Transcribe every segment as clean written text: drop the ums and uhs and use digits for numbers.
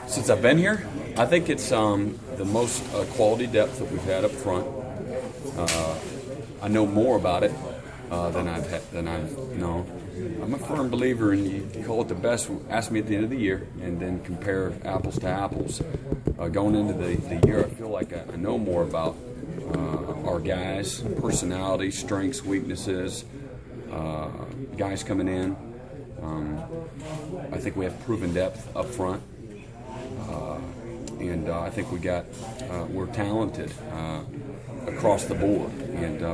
Since I've been here, I think it's the most quality depth that we've had up front. I know more about it than I've known. I'm a firm believer in you call it the best. Ask me at the end of the year, and then compare apples to apples. Going into the year, I feel like I know more about our guys, personality, strengths, weaknesses, guys coming in. I think we have proven depth up front, and I think we're talented across the board.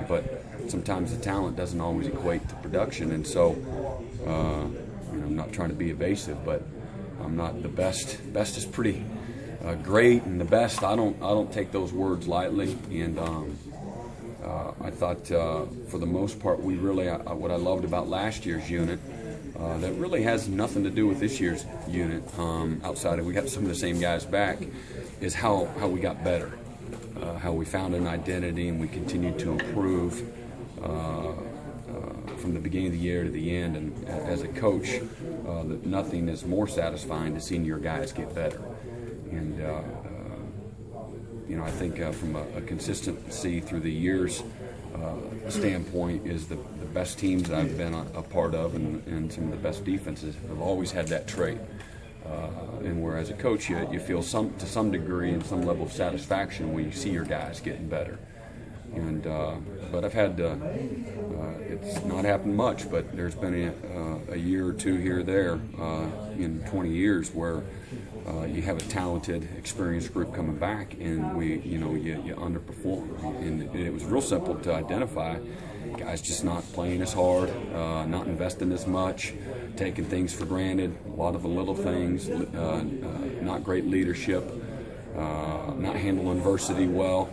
But sometimes the talent doesn't always equate to production, and so I'm not trying to be evasive, but I'm not the best. Best is pretty great, and the best I don't take those words lightly. And I thought for the most part we really what I loved about last year's unit that really has nothing to do with this year's unit. Outside of we got some of the same guys back, is how we got better, how we found an identity and we continued to improve. From the beginning of the year to the end, and as a coach, that nothing is more satisfying to seeing your guys get better. And I think from a consistency through the years standpoint, is the best teams that I've been a part of, and some of the best defenses have always had that trait. And where as a coach, you feel to some degree and some level of satisfaction when you see your guys getting better. And but I've had it's not happened much, but there's been a year or two here or there in 20 years where you have a talented, experienced group coming back, and you underperform. And it was real simple to identify guys just not playing as hard, not investing as much, taking things for granted, a lot of the little things, not great leadership. Not handling adversity well,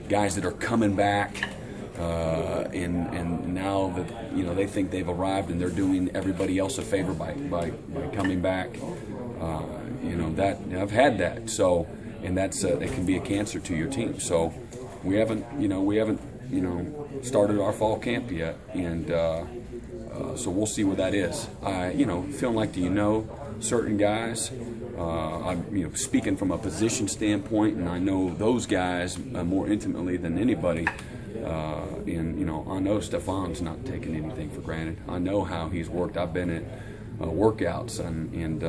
guys that are coming back, and now that they think they've arrived and they're doing everybody else a favor by coming back. That I've had that. So, and that's it can be a cancer to your team. So, we haven't started our fall camp yet, and so we'll see where that is. Feeling like certain guys. I'm speaking from a position standpoint, and I know those guys more intimately than anybody. I know Stefan's not taking anything for granted. I know how he's worked. I've been at workouts and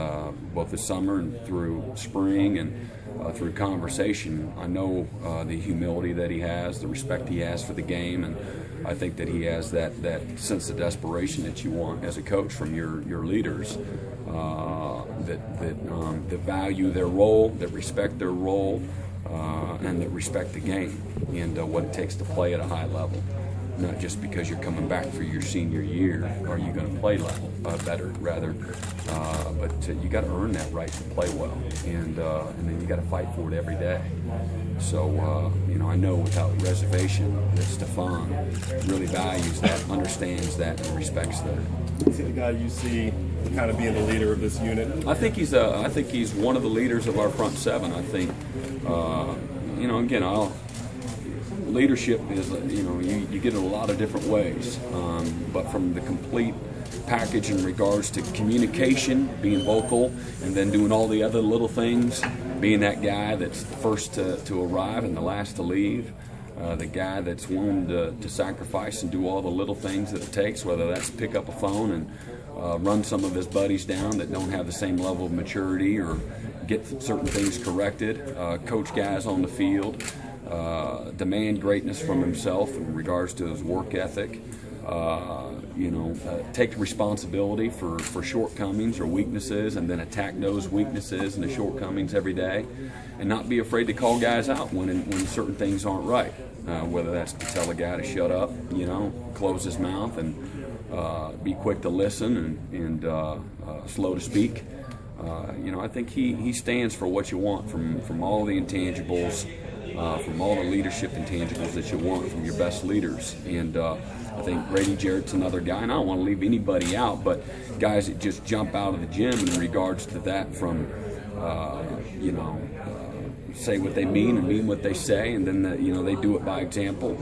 both the summer and through spring and through conversation. I know the humility that he has, the respect he has for the game, and I think that he has that sense of desperation that you want as a coach from your leaders, that value their role, that respect their role, and that respect the game and what it takes to play at a high level. Not just because you're coming back for your senior year are you going to play better, rather, but you got to earn that right to play well, and then you got to fight for it every day. So I know without reservation that Stefan really values that, understands that, and respects that. Is he the guy you see kind of being the leader of this unit? I think he's one of the leaders of our front seven. I think leadership is you get it a lot of different ways, but from the complete package in regards to communication, being vocal, and then doing all the other little things, being that guy that's the first to arrive and the last to leave, the guy that's willing to sacrifice and do all the little things that it takes, whether that's pick up a phone and run some of his buddies down that don't have the same level of maturity, or get certain things corrected, coach guys on the field, demand greatness from himself in regards to his work ethic, take responsibility for shortcomings or weaknesses, and then attack those weaknesses and the shortcomings every day, and not be afraid to call guys out when certain things aren't right, whether that's to tell a guy to shut up, close his mouth, and be quick to listen and slow to speak. I think he stands for what you want from all the intangibles, from all the leadership intangibles that you want from your best leaders. And I think Grady Jarrett's another guy, and I don't want to leave anybody out, but guys that just jump out of the gym in regards to that, from say what they mean and mean what they say, and then they do it by example.